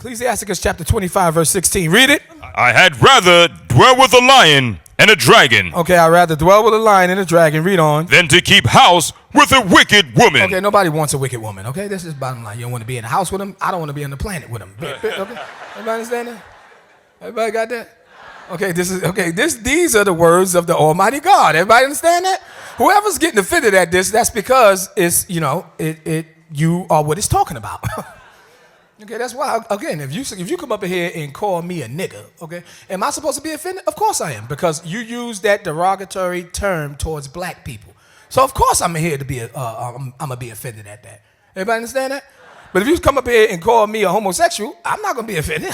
Ecclesiasticus chapter 25, verse 16. Read it. I had rather dwell with a lion and a dragon. Okay, I'd rather dwell with a lion and a dragon. Read on. Than to keep house with a wicked woman. Okay, nobody wants a wicked woman. Okay, this is bottom line. You don't want to be in the house with them. I don't want to be on the planet with them. Okay, everybody understand that? Everybody got that? Okay, these are the words of the Almighty God. Everybody understand that? Whoever's getting offended at this, that's because it's, you are what it's talking about. Okay, that's why, again, if you come up in here and call me a nigger, okay, am I supposed to be offended? Of course I am, because you use that derogatory term towards black people. So of course I'm here to be, I'm gonna be offended at that. Everybody understand that? But if you come up here and call me a homosexual, I'm not gonna be offended.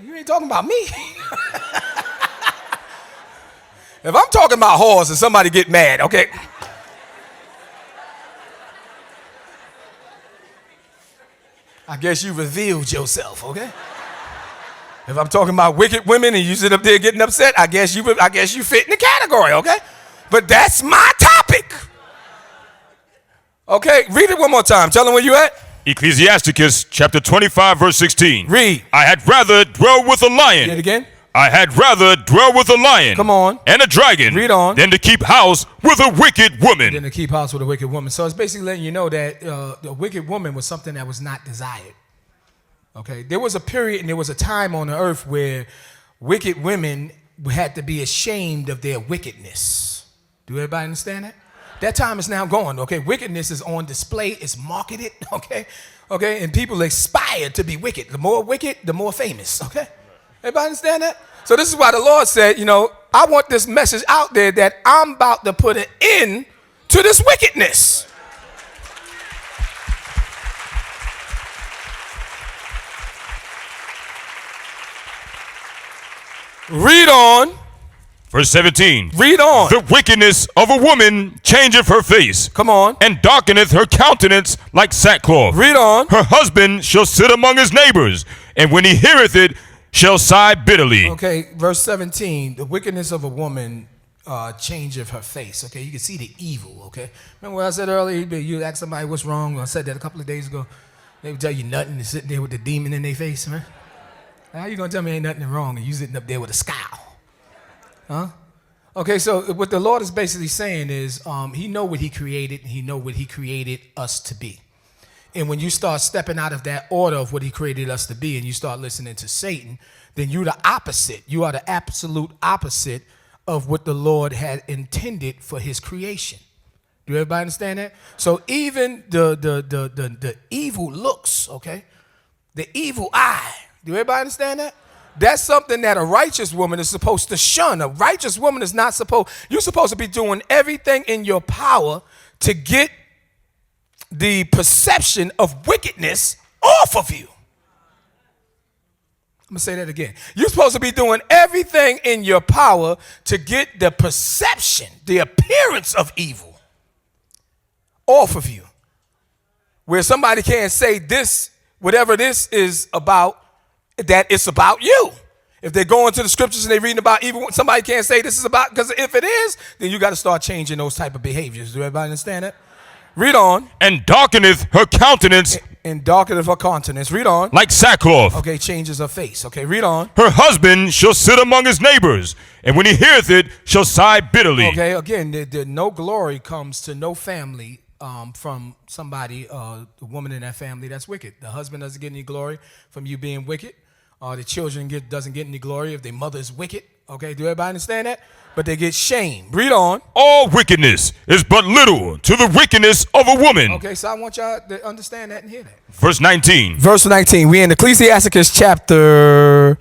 You ain't talking about me. If I'm talking about whores and somebody get mad, okay. I guess you revealed yourself, okay? If I'm talking about wicked women and you sit up there getting upset, I guess you fit in the category, okay? But that's my topic. Okay, read it one more time. Tell them where you at. Ecclesiasticus chapter 25, verse 16. Read. I had rather dwell with a lion. Read it again. I had rather dwell with a lion. Come on. And a dragon. Read on. Than to keep house with a wicked woman. Than to keep house with a wicked woman. So it's basically letting you know that the wicked woman was something that was not desired. Okay. There was a period and there was a time on the earth where wicked women had to be ashamed of their wickedness. Do everybody understand that? That time is now gone. Okay. Wickedness is on display. It's marketed. Okay. Okay. And people aspire to be wicked. The more wicked, the more famous. Okay. Everybody understand that? So this is why the Lord said, I want this message out there that I'm about to put an end to this wickedness. Read on. Verse 17. Read on. The wickedness of a woman changeth her face. Come on. And darkeneth her countenance like sackcloth. Read on. Her husband shall sit among his neighbors, and when he heareth it, shall sigh bitterly. Okay, verse 17, the wickedness of a woman changeth her face. Okay, you can see the evil, okay? Remember what I said earlier? You ask somebody what's wrong. I said that a couple of days ago. They would tell you nothing and sitting there with the demon in their face, man. How you gonna tell me ain't nothing wrong and you sitting up there with a scowl? Huh? Okay, so what the Lord is basically saying is he know what he created and he know what he created us to be. And when you start stepping out of that order of what he created us to be and you start listening to Satan, then you're the opposite. You are the absolute opposite of what the Lord had intended for his creation. Do everybody understand that? So even the evil looks, okay? The evil eye. Do everybody understand that? That's something that a righteous woman is supposed to shun. A righteous woman is not supposed, you're supposed to be doing everything in your power to get the perception of wickedness off of you. I'm going to say that again. You're supposed to be doing everything in your power to get the perception, the appearance of evil off of you. Where somebody can't say this, whatever this is about, that it's about you. If they go into the scriptures and they're reading about evil, somebody can't say this is about, because if it is, then you got to start changing those type of behaviors. Do everybody understand that? Read on. And darkeneth her countenance. And darkeneth her countenance. Read on. Like sackcloth. Okay, changes her face. Okay, read on. Her husband shall sit among his neighbors, and when he heareth it, shall sigh bitterly. Okay, again, no glory comes to no family from somebody, the woman in that family that's wicked. The husband doesn't get any glory from you being wicked. The children doesn't get any glory if their mother is wicked. Okay, do everybody understand that? But they get shamed. Read on. All wickedness is but little to the wickedness of a woman. Okay, so I want y'all to understand that and hear that. Verse 19. Verse 19. We in Ecclesiasticus chapter.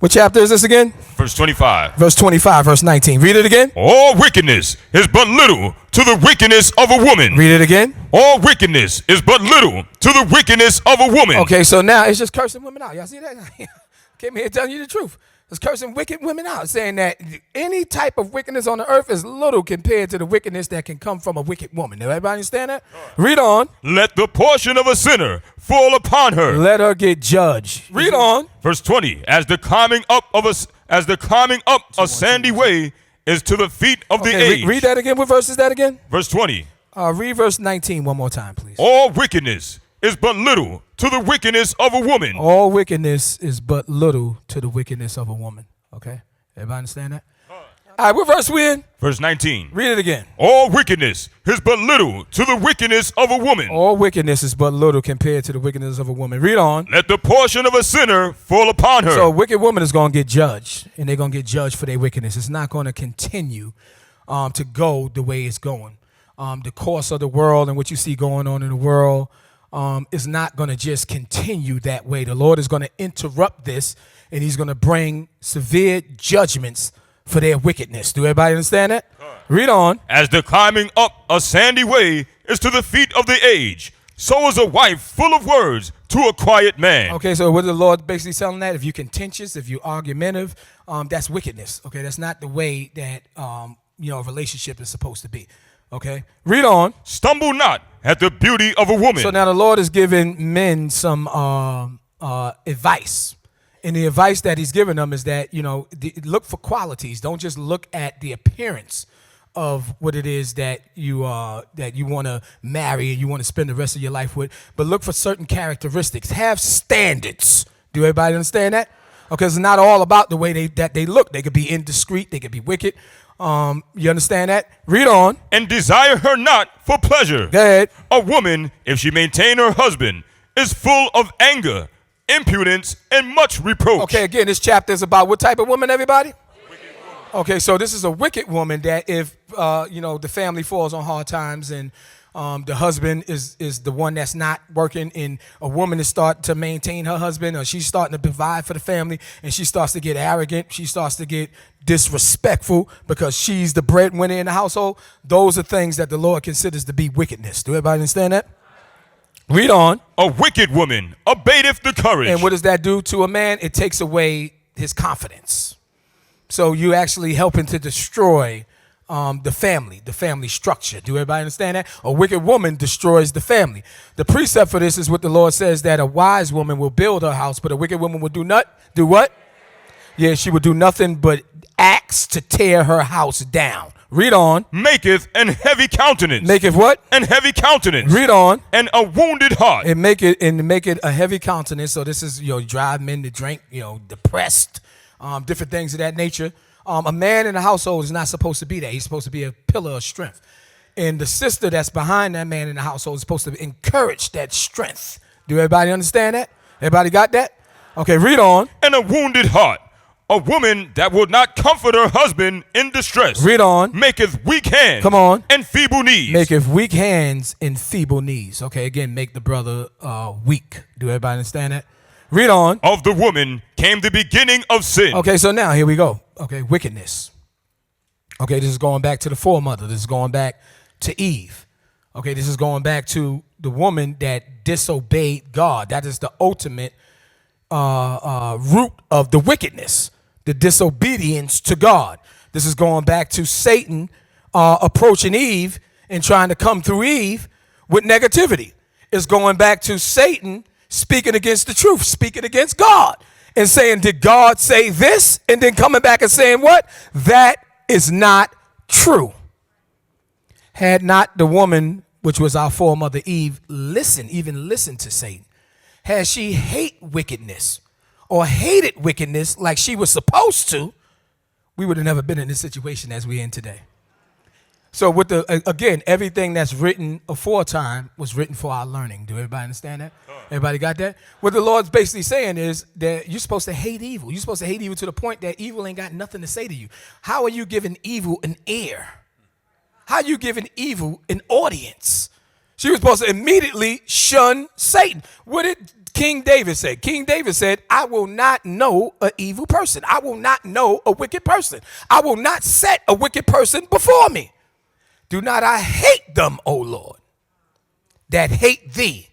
What chapter is this again? Verse 25. Verse 25, verse 19. Read it again. All wickedness is but little to the wickedness of a woman. Read it again. All wickedness is but little to the wickedness of a woman. Okay, so now it's just cursing women out. Y'all see that? Came here telling you the truth. It's cursing wicked women out, saying that any type of wickedness on the earth is little compared to the wickedness that can come from a wicked woman. Does everybody understand that? Read on. Let the portion of a sinner fall upon her. Let her get judged. Read on. Verse 20. As the climbing up a sandy way is to the feet of the aged. Read that again. What verse is that again? Verse 20. Read verse 19 one more time, please. All wickedness is but little to the wickedness of a woman. All wickedness is but little to the wickedness of a woman. Okay? Everybody understand that? All right, what verse we in? Verse 19. Read it again. All wickedness is but little to the wickedness of a woman. All wickedness is but little compared to the wickedness of a woman. Read on. Let the portion of a sinner fall upon her. So a wicked woman is going to get judged, and they're going to get judged for their wickedness. It's not going to continue to go the way it's going. The course of the world and what you see going on in the world is not going to just continue that way. The Lord is going to interrupt this, and he's going to bring severe judgments for their wickedness. Do everybody understand that? Read on. As the climbing up a sandy way is to the feet of the age, so is a wife full of words to a quiet man. Okay, so what the Lord basically telling that? If you're contentious, if you're argumentative, that's wickedness. Okay, that's not the way that a relationship is supposed to be. Okay, read on. Stumble not at the beauty of a woman. So now the Lord is giving men some advice. And the advice that he's giving them is that, look for qualities. Don't just look at the appearance of what it is that you want to marry and you want to spend the rest of your life with, but look for certain characteristics. Have standards. Do everybody understand that? Okay, it's not all about the way that they look. They could be indiscreet. They could be wicked. You understand that? Read on. And desire her not for pleasure. Go ahead. A woman, if she maintain her husband, is full of anger, impudence, and much reproach. Okay, again, this chapter is about what type of woman, everybody? Okay, so this is a wicked woman that if, the family falls on hard times and the husband is the one that's not working, and a woman is starting to maintain her husband, or she's starting to provide for the family, and she starts to get arrogant, she starts to get disrespectful because she's the breadwinner in the household. Those are things that the Lord considers to be wickedness. Do everybody understand that? Read on. A wicked woman abateth the courage. And what does that do to a man? It takes away his confidence. So you actually helping to destroy the family structure. Do everybody understand that? A wicked woman destroys the family. The precept for this is what the Lord says, that a wise woman will build her house, but a wicked woman will do what? Yeah, she will do nothing but acts to tear her house down. Read on. Maketh an heavy countenance. Maketh what? An heavy countenance. Read on. And a wounded heart. And make it a heavy countenance. So this is, drive men to drink, depressed, different things of that nature. A man in the household is not supposed to be that. He's supposed to be a pillar of strength. And the sister that's behind that man in the household is supposed to encourage that strength. Do everybody understand that? Everybody got that? Okay, read on. And a wounded heart. A woman that will not comfort her husband in distress. Read on. Maketh weak hands. Come on. And feeble knees. Maketh weak hands and feeble knees. Okay, again, make the brother weak. Do everybody understand that? Read on. Of the woman came the beginning of sin. Okay, so now here we go. Okay, wickedness. Okay, this is going back to the foremother. This is going back to Eve. Okay, this is going back to the woman that disobeyed God. That is the ultimate root of the wickedness, the disobedience to God. This is going back to Satan approaching Eve and trying to come through Eve with negativity. It's going back to Satan speaking against the truth, speaking against God, and saying, did God say this? And then coming back and saying what? That is not true. Had not the woman, which was our foremother Eve, even listened to Satan, had she hate wickedness or hated wickedness like she was supposed to, we would have never been in this situation as we're in today. So with again, everything that's written aforetime was written for our learning. Do everybody understand that? Everybody got that? What the Lord's basically saying is that you're supposed to hate evil. You're supposed to hate evil to the point that evil ain't got nothing to say to you. How are you giving evil an ear? How are you giving evil an audience? She was supposed to immediately shun Satan. What did King David say? King David said, I will not know an evil person. I will not know a wicked person. I will not set a wicked person before me. Do not I hate them, O Lord, that hate thee.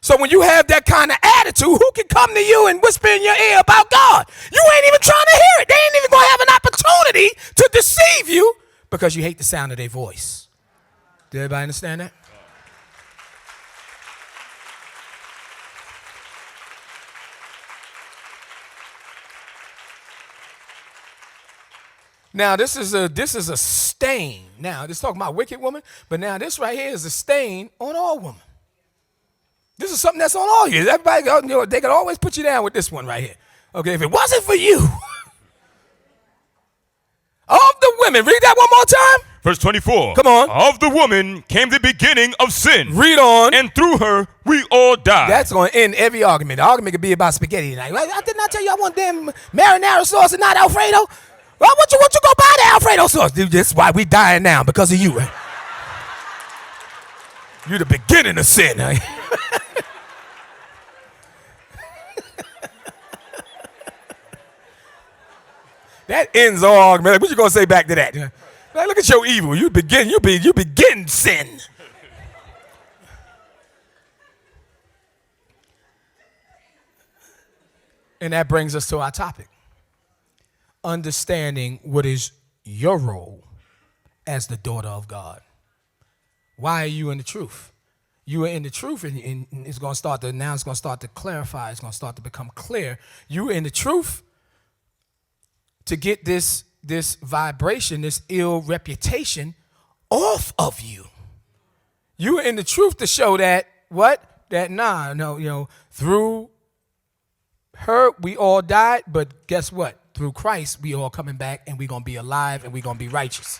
So when you have that kind of attitude, who can come to you and whisper in your ear about God? You ain't even trying to hear it. They ain't even going to have an opportunity to deceive you because you hate the sound of their voice. Did everybody understand that? Now, this is a stain. Now, this talking about wicked woman, but now this right here is a stain on all women. This is something that's on all you. Everybody, they can always put you down with this one right here. Okay, if it wasn't for you, of the women, read that one more time. Verse 24. Come on. Of the woman came the beginning of sin. Read on. And through her we all died. That's going to end every argument. The argument could be about spaghetti tonight. I did not tell you I want them marinara sauce and not Alfredo. Well, what you go buy the Alfredo sauce? Dude, that's why we dying now, because of you. Right? You're the beginning of sin. Right? That ends all argument. What you gonna say back to that? Like, look at your evil. You begin sin. And that brings us to our topic. Understanding what is your role as the daughter of God. Why are you in the truth? You are in the truth, and it's going to start to, now it's going to start to clarify. It's going to start to become clear. You are in the truth to get this vibration, this ill reputation off of you. You are in the truth to show that what? Through her we all died, but guess what? Through Christ we all coming back, and we're going to be alive, and we're going to be righteous.